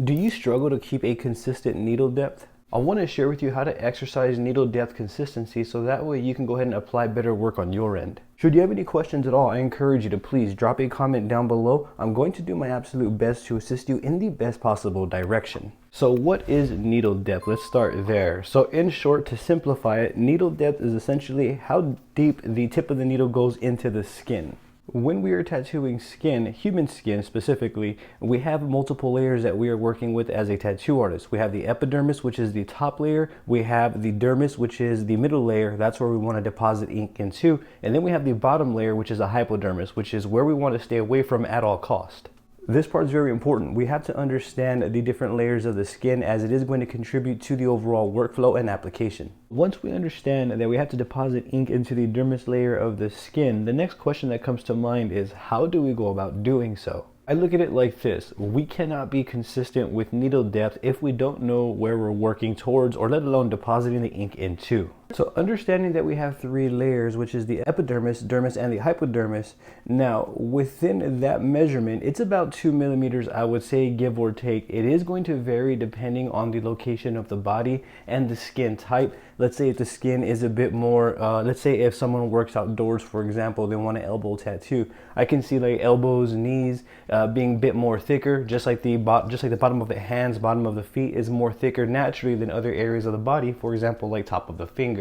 Do you struggle to keep a consistent needle depth? I want to share with you how to exercise needle depth consistency so that way you can go ahead and apply better work on your end. Should you have any questions at all, I encourage you to please drop a comment down below. I'm going to do my absolute best to assist you in the best possible direction. So what is needle depth? Let's start there. So in short, to simplify it, needle depth is essentially how deep the tip of the needle goes into the skin. When we are tattooing skin, human skin specifically, we have multiple layers that we are working with as a tattoo artist. We have the epidermis, which is the top layer. We have the dermis, which is the middle layer. That's where we want to deposit ink into. And then we have the bottom layer, which is a hypodermis, which is where we want to stay away from at all cost. This part is very important. We have to understand the different layers of the skin as it is going to contribute to the overall workflow and application. Once we understand that we have to deposit ink into the dermis layer of the skin, the next question that comes to mind is how do we go about doing so? I look at it like this. We cannot be consistent with needle depth if we don't know where we're working towards or let alone depositing the ink into. So understanding that we have three layers, which is the epidermis, dermis, and the hypodermis. Now, within that measurement, it's about 2 millimeters, I would say, give or take. It is going to vary depending on the location of the body and the skin type. Let's say if the skin is a bit more, let's say if someone works outdoors, for example, they want an elbow tattoo. I can see like elbows, knees being a bit more thicker, just like the bottom of the hands, bottom of the feet is more thicker naturally than other areas of the body, for example, like top of the finger.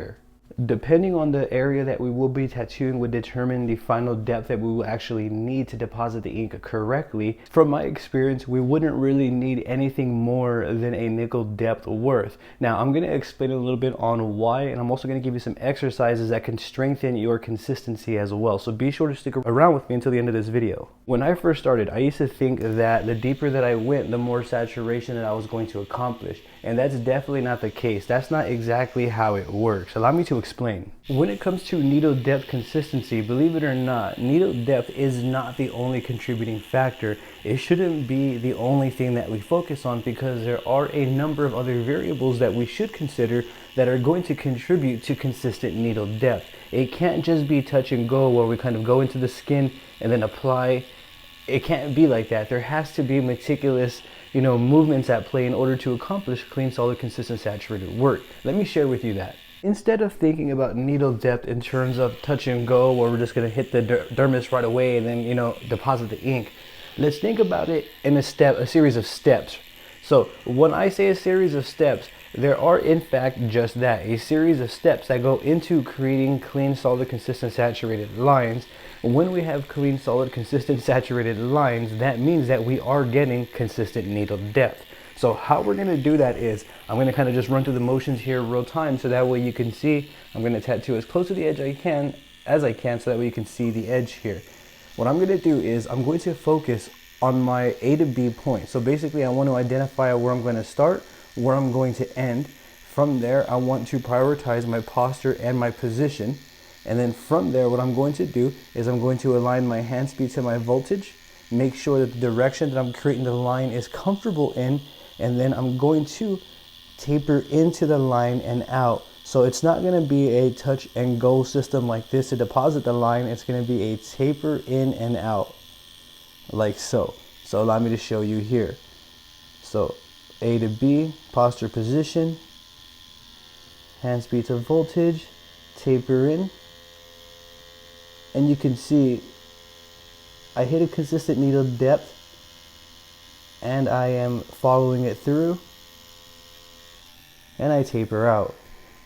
Depending on the area that we will be tattooing would determine the final depth that we will actually need to deposit the ink correctly. From my experience, we wouldn't really need anything more than a nickel depth worth. Now, I'm going to explain a little bit on why, and I'm also going to give you some exercises that can strengthen your consistency as well. So be sure to stick around with me until the end of this video. When I first started, I used to think that the deeper that I went, the more saturation that I was going to accomplish. And that's definitely not the case. That's not exactly how it works. Allow me to explain. When it comes to needle depth consistency, believe it or not, needle depth is not the only contributing factor. It shouldn't be the only thing that we focus on because there are a number of other variables that we should consider that are going to contribute to consistent needle depth. It can't just be touch and go where we kind of go into the skin and then apply. It can't be like that. There has to be meticulous movements at play in order to accomplish clean, solid, consistent, saturated work. Let me share with you that. Instead of thinking about needle depth in terms of touch and go, where we're just going to hit the dermis right away and then, deposit the ink, let's think about it in a series of steps. So when I say a series of steps, there are in fact just that, a series of steps that go into creating clean, solid, consistent, saturated lines. When we have clean, solid, consistent, saturated lines, that means that we are getting consistent needle depth. So how we're going to do that is, I'm going to kind of just run through the motions here real time so that way you can see. I'm going to tattoo as close to the edge as I can so that way you can see the edge here. What I'm going to do is I'm going to focus on my A to B point. So basically I want to identify where I'm going to start, where I'm going to end. From there, I want to prioritize my posture and my position. And then from there, what I'm going to do is I'm going to align my hand speed to my voltage, make sure that the direction that I'm creating the line is comfortable in, and then I'm going to taper into the line and out. So it's not going to be a touch and go system like this to deposit the line. It's going to be a taper in and out like so. So allow me to show you here. So A to B, posture, position, hand speed to voltage, taper in. And you can see I hit a consistent needle depth and I am following it through and I taper out.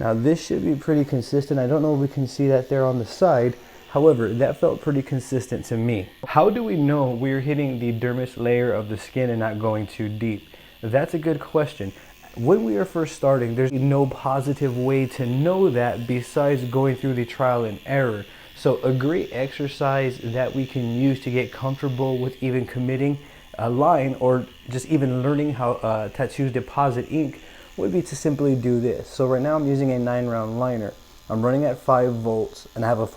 Now this should be pretty consistent. I don't know if we can see that there on the side. However, that felt pretty consistent to me. How do we know we're hitting the dermis layer of the skin and not going too deep? That's a good question. When we are first starting, there's no positive way to know that besides going through the trial and error. So a great exercise that we can use to get comfortable with even committing a line or just even learning how tattoos deposit ink would be to simply do this. So right now I'm using a 9-round liner. I'm running at 5 volts and I have a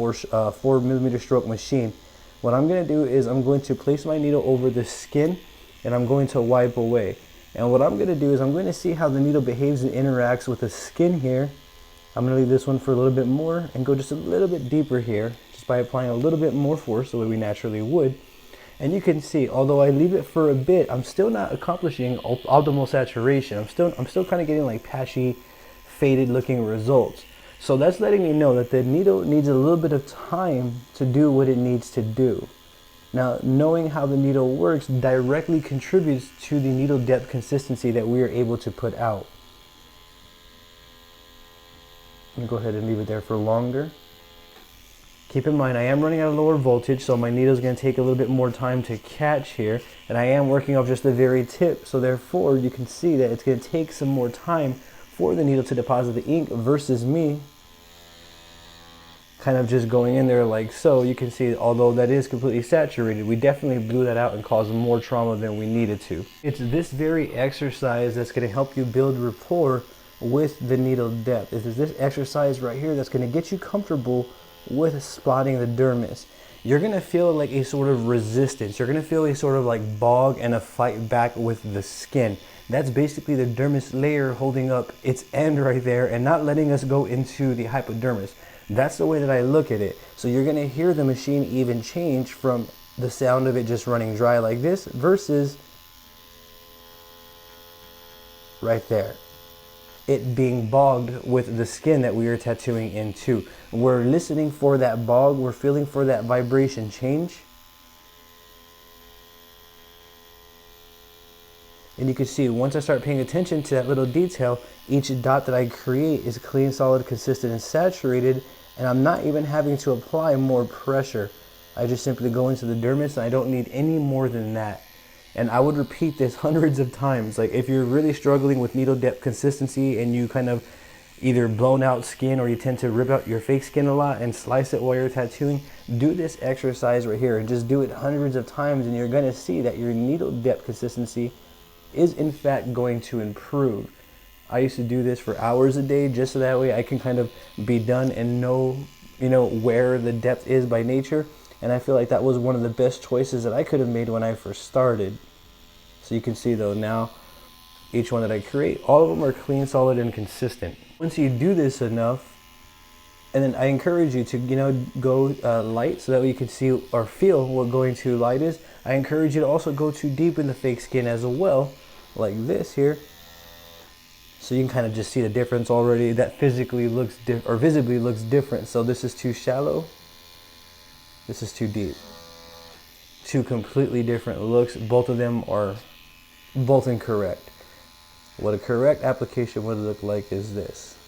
4 millimeter stroke machine. What I'm going to do is I'm going to place my needle over the skin and I'm going to wipe away. And what I'm going to do is I'm going to see how the needle behaves and interacts with the skin here. I'm going to leave this one for a little bit more and go just a little bit deeper here just by applying a little bit more force the way we naturally would. And you can see, although I leave it for a bit, I'm still not accomplishing optimal saturation. I'm still kind of getting like patchy, faded looking results. So that's letting me know that the needle needs a little bit of time to do what it needs to do. Now, knowing how the needle works directly contributes to the needle depth consistency that we are able to put out. I'm gonna go ahead and leave it there for longer. Keep in mind, I am running at a lower voltage, so my needle is going to take a little bit more time to catch here, and I am working off just the very tip, so therefore you can see that it's going to take some more time for the needle to deposit the ink versus me kind of just going in there like so. You can see, although that is completely saturated, we definitely blew that out and caused more trauma than we needed to. It's this very exercise that's going to help you build rapport with the needle depth. It is this exercise right here that's going to get you comfortable with spotting the dermis. You're gonna feel like a sort of resistance. You're gonna feel a sort of like bog and a fight back with the skin. That's basically the dermis layer holding up its end right there and not letting us go into the hypodermis. That's the way that I look at it. So you're gonna hear the machine even change from the sound of it just running dry like this versus right there, it being bogged with the skin that we are tattooing into. We're listening for that bog, we're feeling for that vibration change. And you can see, once I start paying attention to that little detail, each dot that I create is clean, solid, consistent, and saturated, and I'm not even having to apply more pressure. I just simply go into the dermis, and I don't need any more than that. And I would repeat this hundreds of times. Like, if you're really struggling with needle depth consistency and you kind of either blown out skin or you tend to rip out your fake skin a lot and slice it while you're tattooing, do this exercise right here and just do it hundreds of times, and you're gonna see that your needle depth consistency is in fact going to improve. I used to do this for hours a day just so that way I can kind of be done and know, where the depth is by nature. And I feel like that was one of the best choices that I could have made when I first started. So you can see though, now each one that I create, all of them are clean, solid, and consistent. Once you do this enough, and then I encourage you to go light so that way you can see or feel what going too light is. I encourage you to also go too deep in the fake skin as well, like this here. So you can kind of just see the difference already. That physically looks visibly looks different. So this is too shallow. This is too deep. Two completely different looks. Both of them are both incorrect. What a correct application would look like is this.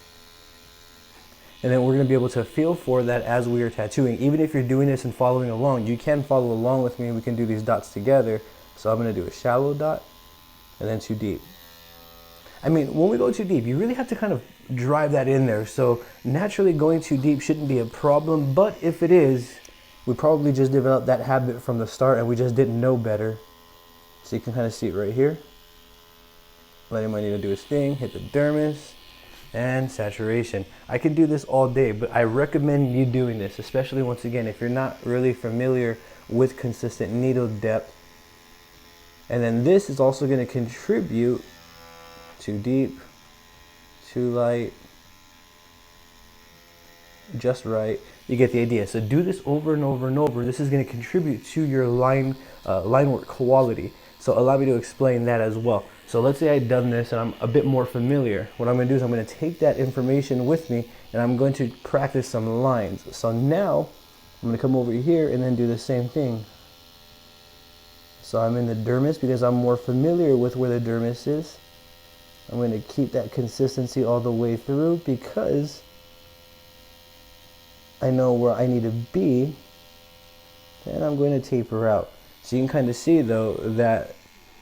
And then we're going to be able to feel for that as we are tattooing. Even if you're doing this and following along, you can follow along with me. We can do these dots together. So I'm going to do a shallow dot and then too deep. I mean, when we go too deep, you really have to kind of drive that in there. So naturally going too deep shouldn't be a problem, but if it is, we probably just developed that habit from the start and we just didn't know better. So you can kind of see it right here. Letting my needle do its thing, hit the dermis, and saturation. I could do this all day, but I recommend you doing this, especially once again, if you're not really familiar with consistent needle depth. And then this is also going to contribute. Too deep, too light, just right. You get the idea. So do this over and over and over. This is going to contribute to your line work quality. So allow me to explain that as well. So let's say I've done this and I'm a bit more familiar. What I'm going to do is I'm going to take that information with me and I'm going to practice some lines. So now I'm going to come over here and then do the same thing. So I'm in the dermis because I'm more familiar with where the dermis is. I'm going to keep that consistency all the way through because I know where I need to be, and I'm going to taper out. So you can kind of see though that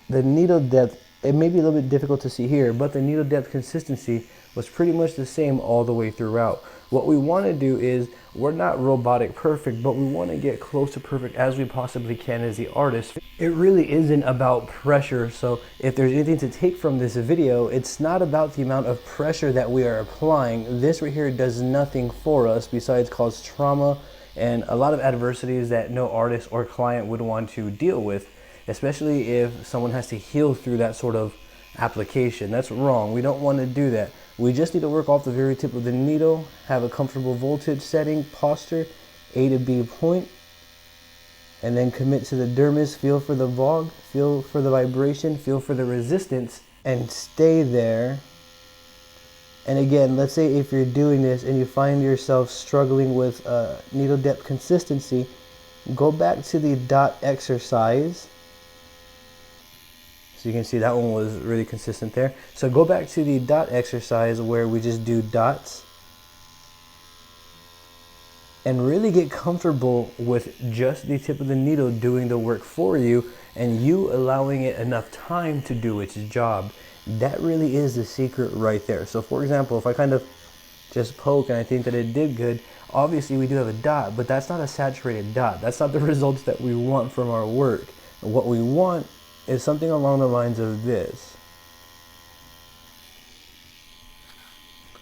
the needle depth, it may be a little bit difficult to see here, but the needle depth consistency was pretty much the same all the way throughout. What we want to do is, we're not robotic perfect, but we want to get close to perfect as we possibly can as the artist. It really isn't about pressure, so if there's anything to take from this video, it's not about the amount of pressure that we are applying. This right here does nothing for us besides cause trauma and a lot of adversities that no artist or client would want to deal with, especially if someone has to heal through that sort of application. That's wrong. We don't want to do that. We just need to work off the very tip of the needle, have a comfortable voltage setting, posture, A to B point, and then commit to the dermis. Feel for the VOG, feel for the vibration, feel for the resistance, and stay there. And again, let's say if you're doing this and you find yourself struggling with needle depth consistency, go back to the dot exercise. So you can see that one was really consistent there. So go back to the dot exercise where we just do dots. And really get comfortable with just the tip of the needle doing the work for you, and you allowing it enough time to do its job. That really is the secret right there. So for example, if I kind of just poke and I think that it did good, obviously we do have a dot, but that's not a saturated dot. That's not the results that we want from our work. What we want is something along the lines of this.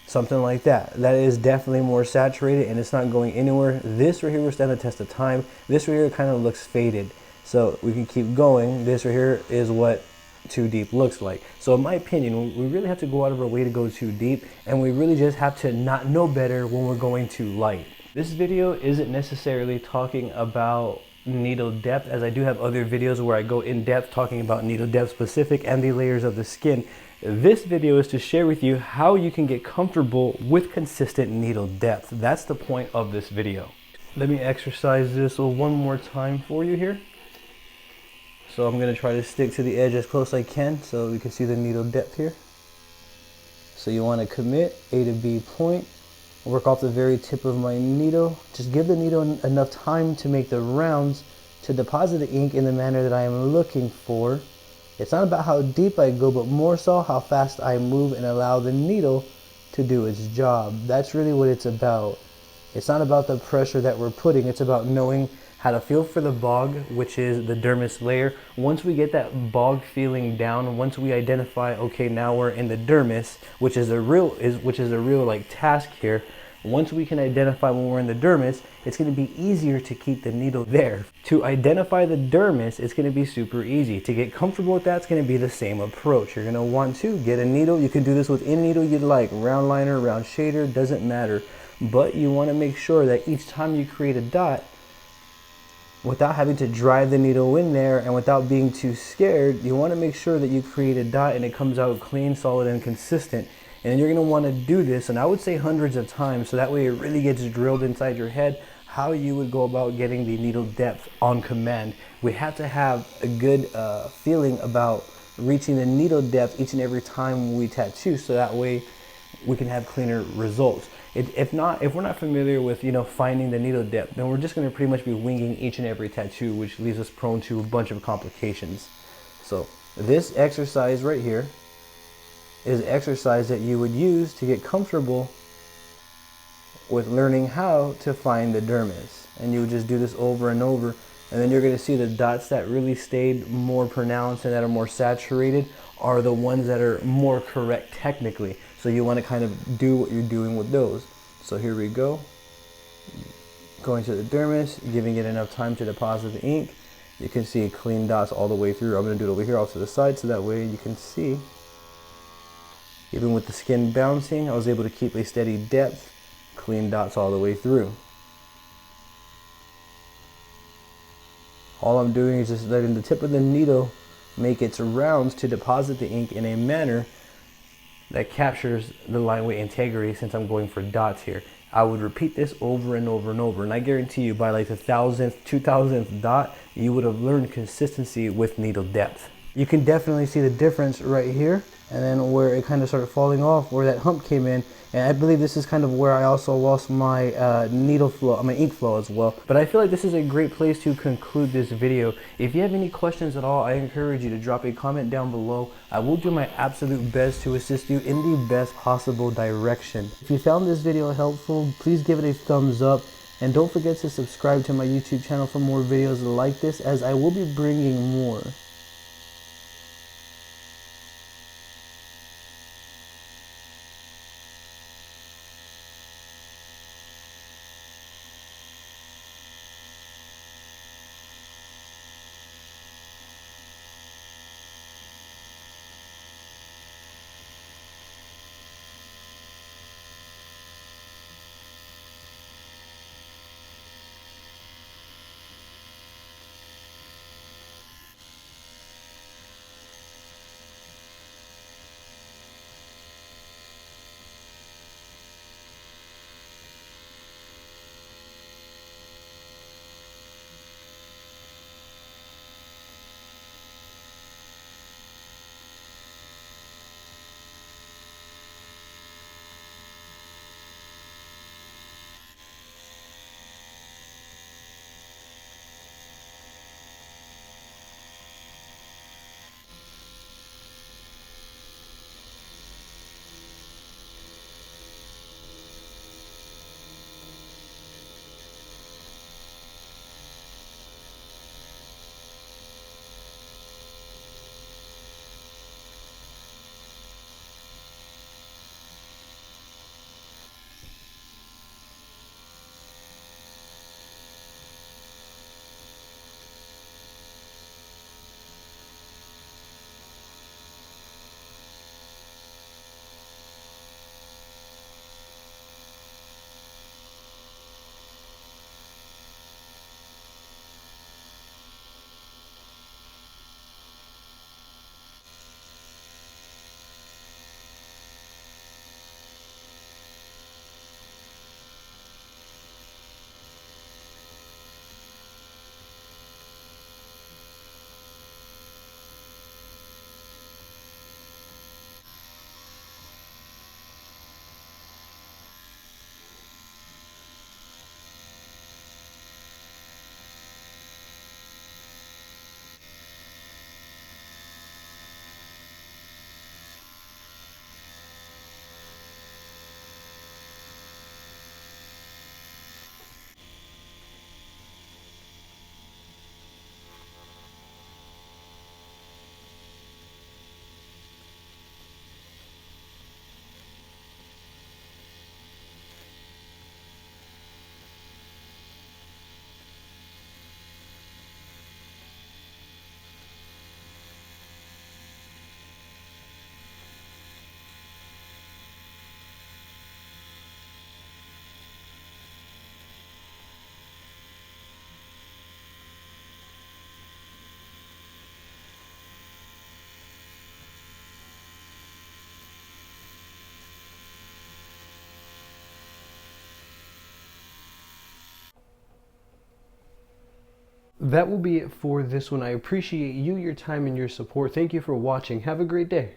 Something like that. That is definitely more saturated and it's not going anywhere. This right here will stand the test of time. This right here kind of looks faded. So we can keep going. This right here is what too deep looks like. So in my opinion, we really have to go out of our way to go too deep, and we really just have to not know better when we're going too light. This video isn't necessarily talking about needle depth, as I do have other videos where I go in depth talking about needle depth specific and the layers of the skin. This video is to share with you how you can get comfortable with consistent needle depth. That's the point of this video. Let me exercise this one more time for you here. So I'm going to try to stick to the edge as close as I can so we can see the needle depth here. So you want to commit A to B point, work off the very tip of my needle. Just give the needle enough time to make the rounds to deposit the ink in the manner that I am looking for. It's not about how deep I go, but more so how fast I move and allow the needle to do its job. That's really what it's about. It's not about the pressure that we're putting. It's about knowing how to feel for the bog, which is the dermis layer. Once we get that bog feeling down, once we identify, okay, now we're in the dermis, which is a real like task here. Once we can identify when we're in the dermis, it's going to be easier to keep the needle there. To identify the dermis, it's going to be super easy. To get comfortable with that, it's going to be the same approach. You're going to want to get a needle. You can do this with any needle you'd like, round liner, round shader, doesn't matter. But you want to make sure that each time you create a dot, without having to drive the needle in there and without being too scared, you want to make sure that you create a dot and it comes out clean, solid, and consistent. And you're going to want to do this, and I would say hundreds of times, so that way it really gets drilled inside your head how you would go about getting the needle depth on command. We have to have a good feeling about reaching the needle depth each and every time we tattoo, so that way we can have cleaner results. If we're not familiar with, finding the needle depth, then we're just going to pretty much be winging each and every tattoo, which leaves us prone to a bunch of complications. So this exercise right here is an exercise that you would use to get comfortable with learning how to find the dermis. And you would just do this over and over, and then you're going to see the dots that really stayed more pronounced and that are more saturated are the ones that are more correct technically. So you want to kind of do what you're doing with those. So here we go. Going to the dermis, giving it enough time to deposit the ink. You can see clean dots all the way through. I'm going to do it over here off to the side so that way you can see. Even with the skin bouncing, I was able to keep a steady depth, clean dots all the way through. All I'm doing is just letting the tip of the needle make its rounds to deposit the ink in a manner that captures the line weight integrity. Since I'm going for dots here, I would repeat this over and over and over, and I guarantee you by like the 1000th, 2000th dot, you would have learned consistency with needle depth. You can definitely see the difference right here, and then where it kind of started falling off, where that hump came in. And I believe this is kind of where I also lost my needle flow, my ink flow as well. But I feel like this is a great place to conclude this video. If you have any questions at all, I encourage you to drop a comment down below. I will do my absolute best to assist you in the best possible direction. If you found this video helpful, please give it a thumbs up. And don't forget to subscribe to my YouTube channel for more videos like this, as I will be bringing more. That will be it for this one. I appreciate you, your time, and your support. Thank you for watching. Have a great day.